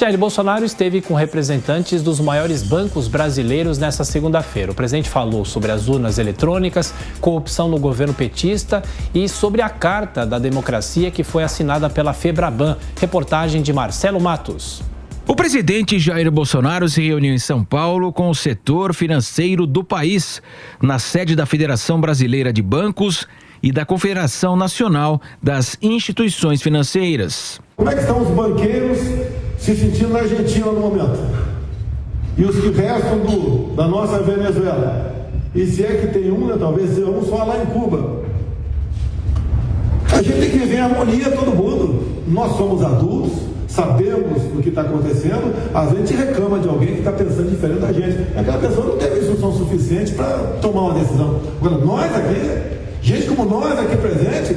Jair Bolsonaro esteve com representantes dos maiores bancos brasileiros nesta segunda-feira. O presidente falou sobre as urnas eletrônicas, corrupção no governo petista e sobre a Carta da Democracia que foi assinada pela Febraban. Reportagem de Marcelo Matos. O presidente Jair Bolsonaro se reuniu em São Paulo com o setor financeiro do país, na sede da Federação Brasileira de Bancos e da Confederação Nacional das Instituições Financeiras. Como é que estão os banqueiros se sentindo na Argentina no momento? E os que restam da nossa Venezuela? E se é que tem um, né, talvez seja um só lá em Cuba. A gente tem que viver em harmonia todo mundo. Nós somos adultos, sabemos o que está acontecendo. Às vezes a gente reclama de alguém que está pensando diferente da gente. Aquela pessoa não teve instrução suficiente para tomar uma decisão. Agora, nós aqui, gente como nós aqui presente,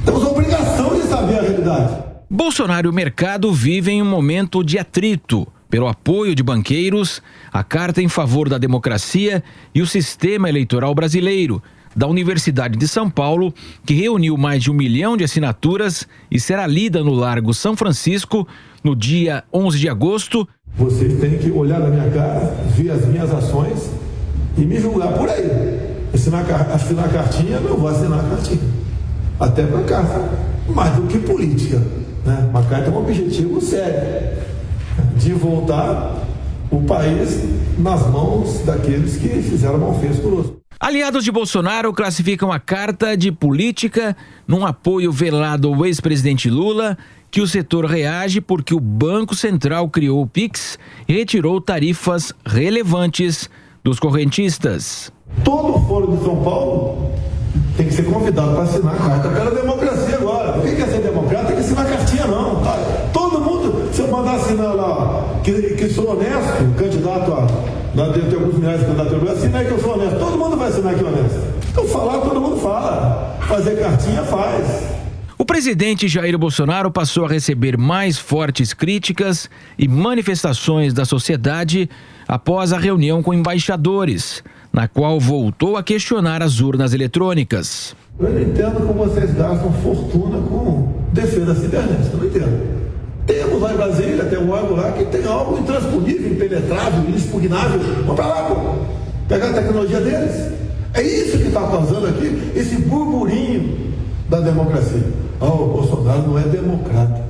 temos a obrigação de saber a realidade. Bolsonaro e o mercado vivem um momento de atrito pelo apoio de banqueiros, a Carta em favor da democracia e o sistema eleitoral brasileiro, da Universidade de São Paulo, que reuniu mais de 1 milhão de assinaturas e será lida no Largo São Francisco no dia 11 de agosto. Vocês têm que olhar na minha cara, ver as minhas ações e me julgar por aí. Assinar a cartinha, eu vou assinar a cartinha. Até para carta, mais do que política, né? Uma carta é um objetivo sério, de voltar o país nas mãos daqueles que fizeram mal feito conosco. Aliados de Bolsonaro classificam a carta de política num apoio velado ao ex-presidente Lula, que o setor reage porque o Banco Central criou o Pix e retirou tarifas relevantes dos correntistas. Todo foro de São Paulo tem que ser convidado para assinar a Carta pela Democracia agora. O que quer ser democrata? Tem que assinar a cartinha não. Todo mundo, se eu mandar assinar lá que sou honesto, candidato tem alguns milhares de candidatos, assina aí que eu sou honesto. Todo mundo vai assinar que é honesto. Então falar, todo mundo fala. Fazer cartinha faz. O presidente Jair Bolsonaro passou a receber mais fortes críticas e manifestações da sociedade após a reunião com embaixadores, na qual voltou a questionar as urnas eletrônicas. Eu não entendo como vocês gastam fortuna com defesa cibernética, eu não entendo. Temos lá em Brasília, tem um órgão lá que tem algo intransponível, impenetrável, inexpugnável. Vamos para lá, pô. Pegar a tecnologia deles. É isso que está causando aqui, esse burburinho da democracia. O Bolsonaro não é democrata.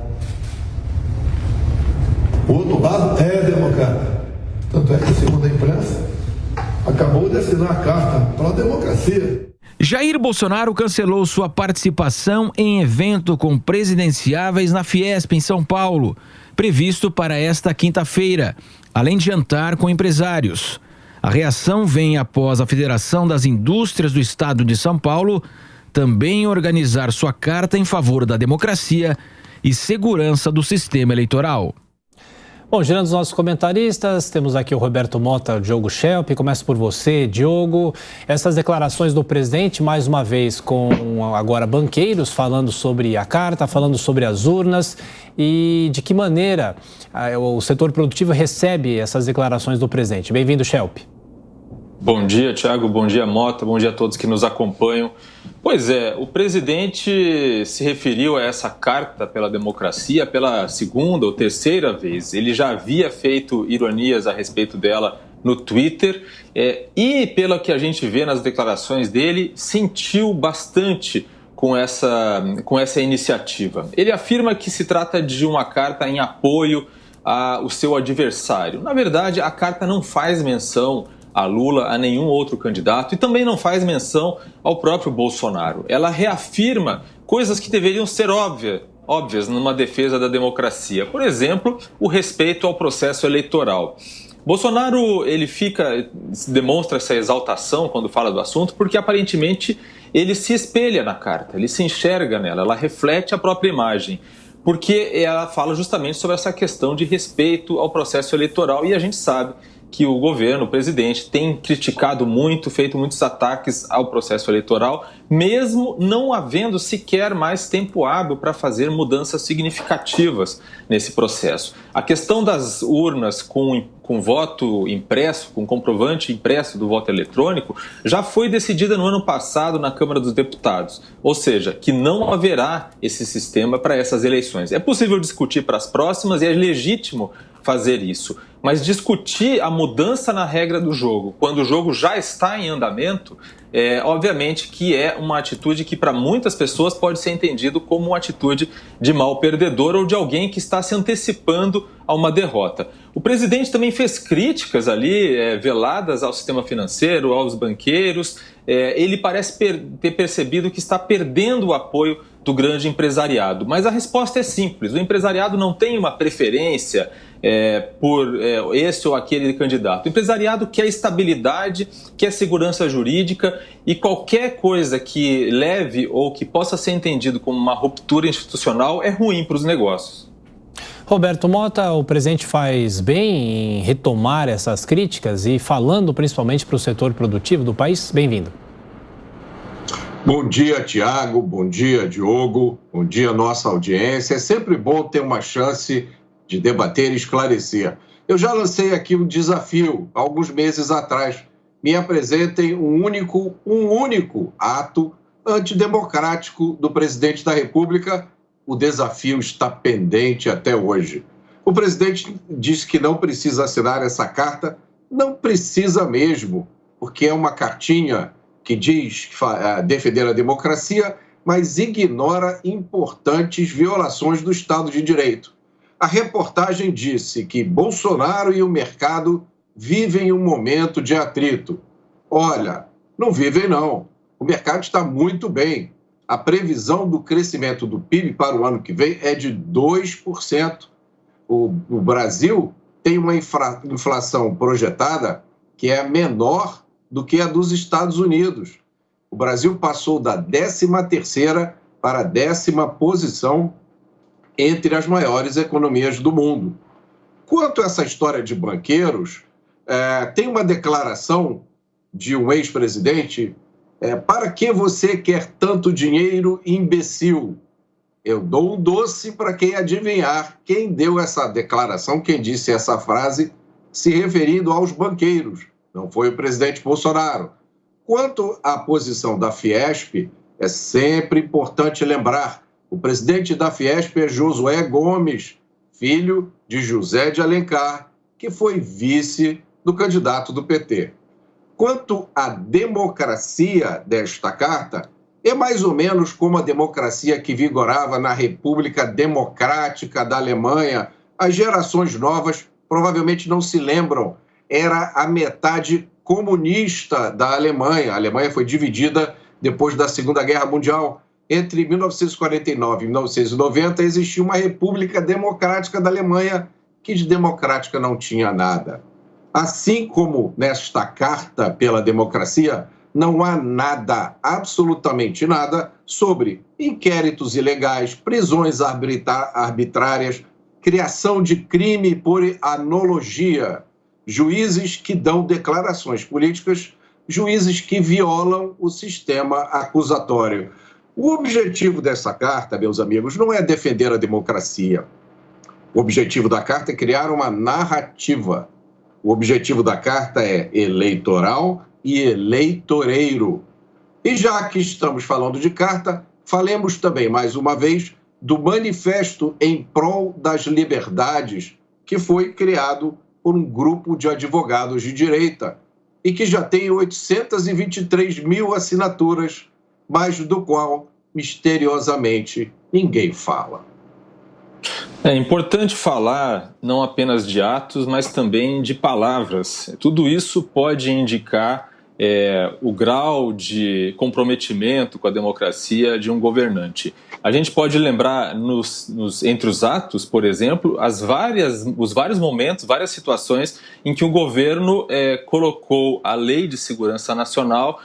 O outro lado é democrata. Tanto é que, segundo a imprensa, acabou de assinar a Carta para a Democracia. Jair Bolsonaro cancelou sua participação em evento com presidenciáveis na Fiesp, em São Paulo, previsto para esta quinta-feira, além de jantar com empresários. A reação vem após a Federação das Indústrias do Estado de São Paulo também organizar sua carta em favor da democracia e segurança do sistema eleitoral. Bom, girando os nossos comentaristas, temos aqui o Roberto Mota, o Diogo Schelp. Começo por você, Diogo. Essas declarações do presidente, mais uma vez, com agora banqueiros falando sobre a carta, falando sobre as urnas e de que maneira o setor produtivo recebe essas declarações do presidente. Bem-vindo, Schelp. Bom dia, Thiago. Bom dia, Mota. Bom dia a todos que nos acompanham. Pois é, o presidente se referiu a essa carta pela democracia pela segunda ou terceira vez. Ele já havia feito ironias a respeito dela no Twitter e, pelo que a gente vê nas declarações dele, sentiu bastante com essa iniciativa. Ele afirma que se trata de uma carta em apoio ao seu adversário. Na verdade, a carta não faz menção a Lula, a nenhum outro candidato, e também não faz menção ao próprio Bolsonaro. Ela reafirma coisas que deveriam ser óbvias numa defesa da democracia. Por exemplo, o respeito ao processo eleitoral. Bolsonaro, ele demonstra essa exaltação quando fala do assunto, porque aparentemente ele se espelha na carta, ele se enxerga nela, ela reflete a própria imagem. Porque ela fala justamente sobre essa questão de respeito ao processo eleitoral, e a gente sabe que o governo, o presidente, tem criticado muito, feito muitos ataques ao processo eleitoral, mesmo não havendo sequer mais tempo hábil para fazer mudanças significativas nesse processo. A questão das urnas com com voto impresso, com comprovante impresso do voto eletrônico, já foi decidida no ano passado na Câmara dos Deputados. Ou seja, que não haverá esse sistema para essas eleições. É possível discutir para as próximas e é legítimo fazer isso. Mas discutir a mudança na regra do jogo, quando o jogo já está em andamento, obviamente que é uma atitude que para muitas pessoas pode ser entendido como uma atitude de mau perdedor ou de alguém que está se antecipando a uma derrota. O presidente também fez críticas ali, veladas ao sistema financeiro, aos banqueiros. Ele parece ter percebido que está perdendo o apoio do grande empresariado. Mas a resposta é simples: o empresariado não tem uma preferência por esse ou aquele candidato. O empresariado quer estabilidade, quer segurança jurídica, e qualquer coisa que leve ou que possa ser entendido como uma ruptura institucional é ruim para os negócios. Roberto Mota, o presidente faz bem em retomar essas críticas e falando principalmente para o setor produtivo do país? Bem-vindo. Bom dia, Tiago. Bom dia, Diogo. Bom dia, nossa audiência. É sempre bom ter uma chance de debater e esclarecer. Eu já lancei aqui um desafio alguns meses atrás. Me apresentem um único ato antidemocrático do presidente da República. O desafio está pendente até hoje. O presidente disse que não precisa assinar essa carta. Não precisa mesmo, porque é uma cartinha que diz defender a democracia, mas ignora importantes violações do Estado de Direito. A reportagem disse que Bolsonaro e o mercado vivem um momento de atrito. Olha, não vivem não. O mercado está muito bem. A previsão do crescimento do PIB para o ano que vem é de 2%. O Brasil tem uma inflação projetada que é menor do que a dos Estados Unidos. O Brasil passou da 13ª para a 10ª posição entre as maiores economias do mundo. Quanto a essa história de banqueiros, tem uma declaração de um ex-presidente: para que você quer tanto dinheiro, imbecil? Eu dou um doce para quem adivinhar quem deu essa declaração, quem disse essa frase, se referindo aos banqueiros. Não foi o presidente Bolsonaro. Quanto à posição da Fiesp, é sempre importante lembrar: o presidente da Fiesp é Josué Gomes, filho de José de Alencar, que foi vice do candidato do PT. Quanto à democracia desta carta, é mais ou menos como a democracia que vigorava na República Democrática da Alemanha. As gerações novas provavelmente não se lembram. Era a metade comunista da Alemanha. A Alemanha foi dividida depois da Segunda Guerra Mundial. Entre 1949 e 1990 existia uma República Democrática da Alemanha que de democrática não tinha nada. Assim como nesta carta pela democracia, não há nada, absolutamente nada, sobre inquéritos ilegais, prisões arbitrárias, criação de crime por analogia, juízes que dão declarações políticas, juízes que violam o sistema acusatório. O objetivo dessa carta, meus amigos, não é defender a democracia. O objetivo da carta é criar uma narrativa. O objetivo da carta é eleitoral e eleitoreiro. E já que estamos falando de carta, falemos também, mais uma vez, do Manifesto em Prol das Liberdades, que foi criado por um grupo de advogados de direita e que já tem 823 mil assinaturas, mas do qual, misteriosamente, ninguém fala. É importante falar não apenas de atos, mas também de palavras. Tudo isso pode indicar o grau de comprometimento com a democracia de um governante. A gente pode lembrar entre os atos, por exemplo, os vários momentos, várias situações em que o governo colocou a Lei de Segurança Nacional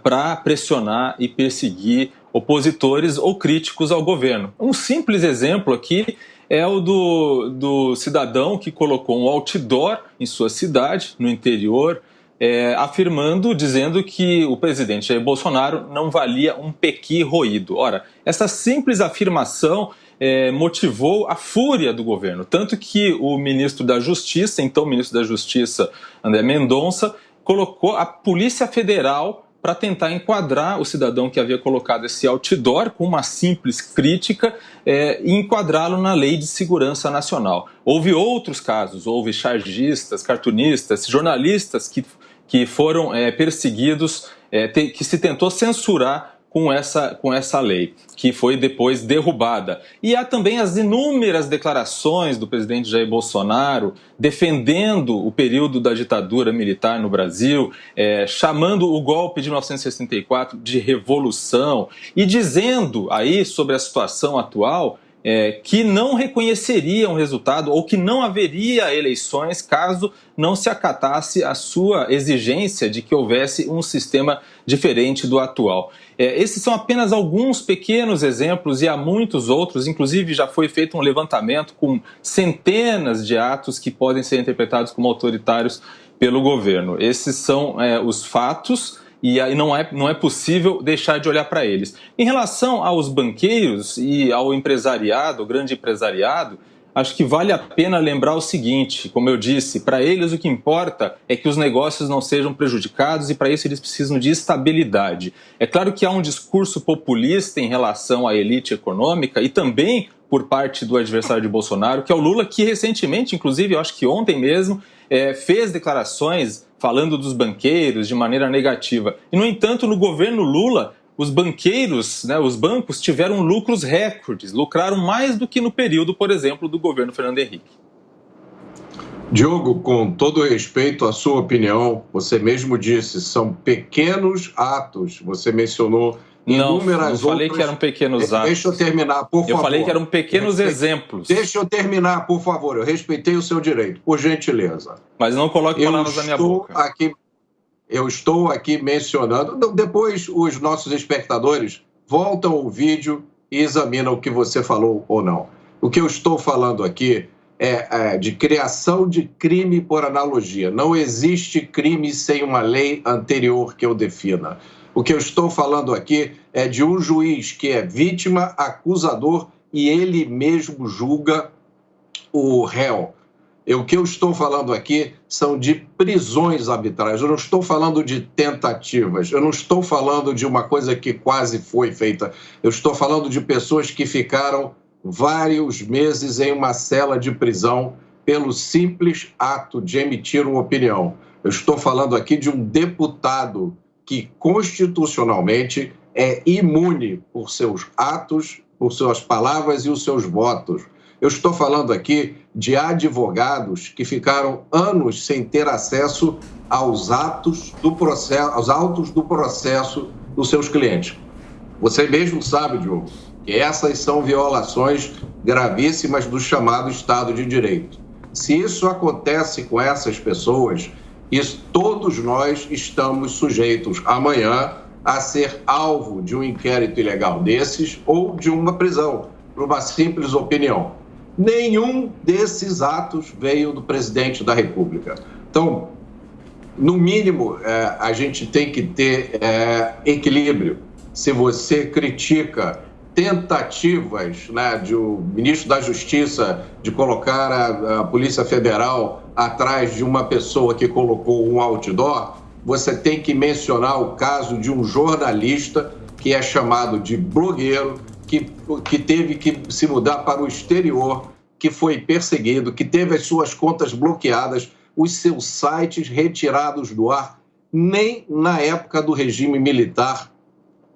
para pressionar e perseguir opositores ou críticos ao governo. Um simples exemplo aqui é o do cidadão que colocou um outdoor em sua cidade, no interior, dizendo que o presidente Jair Bolsonaro não valia um pequi roído. Ora, essa simples afirmação motivou a fúria do governo. Tanto que o ministro da Justiça, então o ministro da Justiça, André Mendonça, colocou a Polícia Federal para tentar enquadrar o cidadão que havia colocado esse outdoor com uma simples crítica e enquadrá-lo na Lei de Segurança Nacional. Houve outros casos, houve chargistas, cartunistas, jornalistas que foram perseguidos, que se tentou censurar com essa lei, que foi depois derrubada. E há também as inúmeras declarações do presidente Jair Bolsonaro defendendo o período da ditadura militar no Brasil, chamando o golpe de 1964 de revolução e dizendo aí sobre a situação atual que não reconheceria um resultado ou que não haveria eleições caso não se acatasse a sua exigência de que houvesse um sistema diferente do atual. Esses são apenas alguns pequenos exemplos e há muitos outros, inclusive já foi feito um levantamento com centenas de atos que podem ser interpretados como autoritários pelo governo. Esses são os fatos. E aí não é possível deixar de olhar para eles. Em relação aos banqueiros e ao empresariado, o grande empresariado, acho que vale a pena lembrar o seguinte, como eu disse, para eles o que importa é que os negócios não sejam prejudicados e para isso eles precisam de estabilidade. É claro que há um discurso populista em relação à elite econômica e também por parte do adversário de Bolsonaro, que é o Lula, que recentemente, inclusive, eu acho que ontem mesmo, fez declarações falando dos banqueiros de maneira negativa. E, no entanto, no governo Lula, os banqueiros, os bancos tiveram lucros recordes, lucraram mais do que no período, por exemplo, do governo Fernando Henrique. Diogo, com todo respeito à sua opinião, você mesmo disse, são pequenos atos, você mencionou inúmeras outras... Não falei que eram pequenos atos. Deixa eu terminar, por favor. Eu falei que eram pequenos exemplos. Deixa eu terminar, por favor. Eu respeitei o seu direito, por gentileza. Mas não coloque palavras na minha boca. Eu estou aqui mencionando... Depois, os nossos espectadores voltam ao vídeo e examinam o que você falou ou não. O que eu estou falando aqui é de criação de crime por analogia. Não existe crime sem uma lei anterior que eu defina. O que eu estou falando aqui é de um juiz que é vítima, acusador e ele mesmo julga o réu. O que eu estou falando aqui são de prisões arbitrárias. Eu não estou falando de tentativas, eu não estou falando de uma coisa que quase foi feita. Eu estou falando de pessoas que ficaram vários meses em uma cela de prisão pelo simples ato de emitir uma opinião. Eu estou falando aqui de um deputado que constitucionalmente é imune por seus atos, por suas palavras e os seus votos. Eu estou falando aqui de advogados que ficaram anos sem ter acesso aos autos do processo dos seus clientes. Você mesmo sabe, Diogo, que essas são violações gravíssimas do chamado Estado de Direito. Se isso acontece com essas pessoas, todos nós estamos sujeitos amanhã a ser alvo de um inquérito ilegal desses ou de uma prisão, por uma simples opinião. Nenhum desses atos veio do presidente da República. Então, no mínimo, a gente tem que ter equilíbrio. Se você critica tentativas de o ministro da Justiça de colocar a Polícia Federal atrás de uma pessoa que colocou um outdoor, você tem que mencionar o caso de um jornalista que é chamado de blogueiro, que teve que se mudar para o exterior, que foi perseguido, que teve as suas contas bloqueadas, os seus sites retirados do ar. Nem na época do regime militar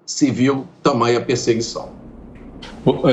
se viu tamanha perseguição.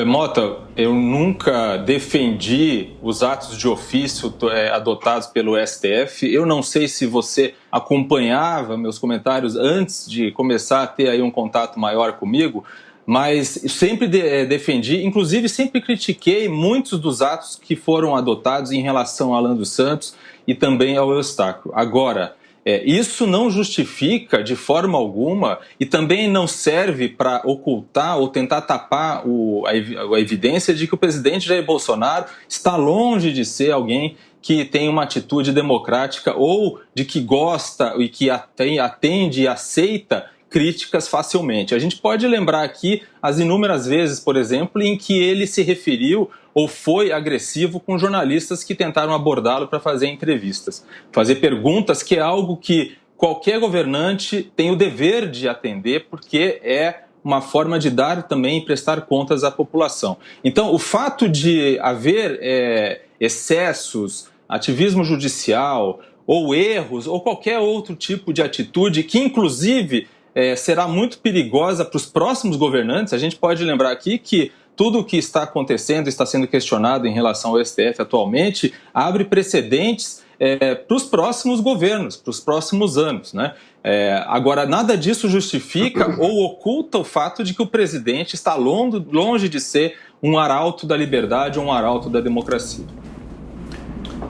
Mota, eu nunca defendi os atos de ofício adotados pelo STF. Eu não sei se você acompanhava meus comentários antes de começar a ter aí um contato maior comigo, mas sempre defendi, inclusive sempre critiquei muitos dos atos que foram adotados em relação a Alan dos Santos e também ao Eustáquio. Agora, isso não justifica de forma alguma e também não serve para ocultar ou tentar tapar a evidência de que o presidente Jair Bolsonaro está longe de ser alguém que tem uma atitude democrática ou de que gosta e que atende e aceita críticas facilmente. A gente pode lembrar aqui as inúmeras vezes, por exemplo, em que ele se referiu ou foi agressivo com jornalistas que tentaram abordá-lo para fazer entrevistas, fazer perguntas, que é algo que qualquer governante tem o dever de atender, porque é uma forma de dar também e prestar contas à população. Então, o fato de haver excessos, ativismo judicial, ou erros, ou qualquer outro tipo de atitude que, inclusive, será muito perigosa para os próximos governantes. A gente pode lembrar aqui que tudo o que está acontecendo, está sendo questionado em relação ao STF atualmente, abre precedentes para os próximos governos, para os próximos anos, né? Agora, nada disso justifica ou oculta o fato de que o presidente está longe de ser um arauto da liberdade ou um arauto da democracia.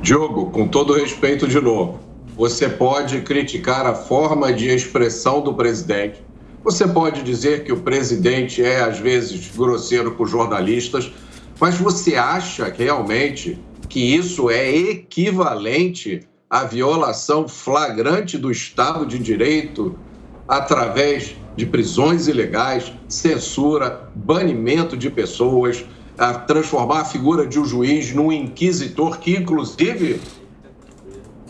Diogo, com todo respeito de novo, você pode criticar a forma de expressão do presidente, você pode dizer que o presidente é, às vezes, grosseiro com jornalistas, mas você acha realmente que isso é equivalente à violação flagrante do Estado de Direito através de prisões ilegais, censura, banimento de pessoas, a transformar a figura de um juiz num inquisitor que, inclusive,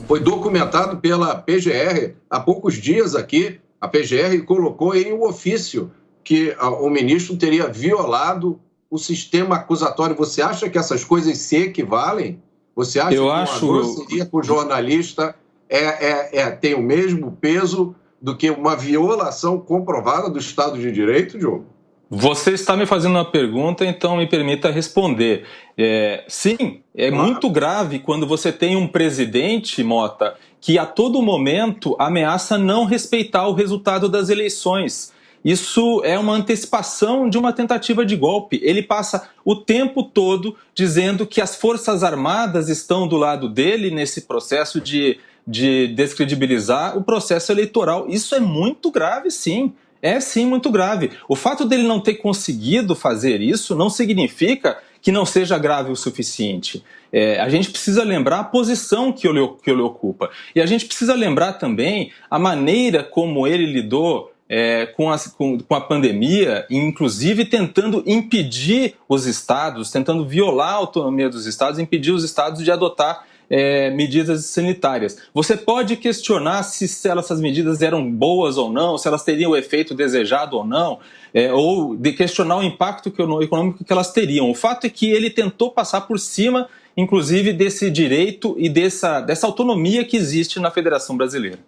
foi documentado pela PGR há poucos dias aqui. A PGR colocou em um ofício que o ministro teria violado o sistema acusatório. Você acha que essas coisas se equivalem? Você acha que uma grosseria com o jornalista tem o mesmo peso do que uma violação comprovada do Estado de Direito, Diogo? Você está me fazendo uma pergunta, então me permita responder. Sim, é muito grave quando você tem um presidente, Mota, que a todo momento ameaça não respeitar o resultado das eleições. Isso é uma antecipação de uma tentativa de golpe. Ele passa o tempo todo dizendo que as Forças Armadas estão do lado dele nesse processo de descredibilizar o processo eleitoral. Isso é muito grave, sim. É sim muito grave. O fato dele não ter conseguido fazer isso não significa que não seja grave o suficiente. A gente precisa lembrar a posição que ele ocupa. E a gente precisa lembrar também a maneira como ele lidou com a pandemia, inclusive tentando impedir os estados, tentando violar a autonomia dos estados, impedir os estados de adotar medidas sanitárias. Você pode questionar se essas medidas eram boas ou não, se elas teriam o efeito desejado ou não, ou de questionar o impacto econômico que elas teriam. O fato é que ele tentou passar por cima, inclusive, desse direito e dessa autonomia que existe na Federação Brasileira.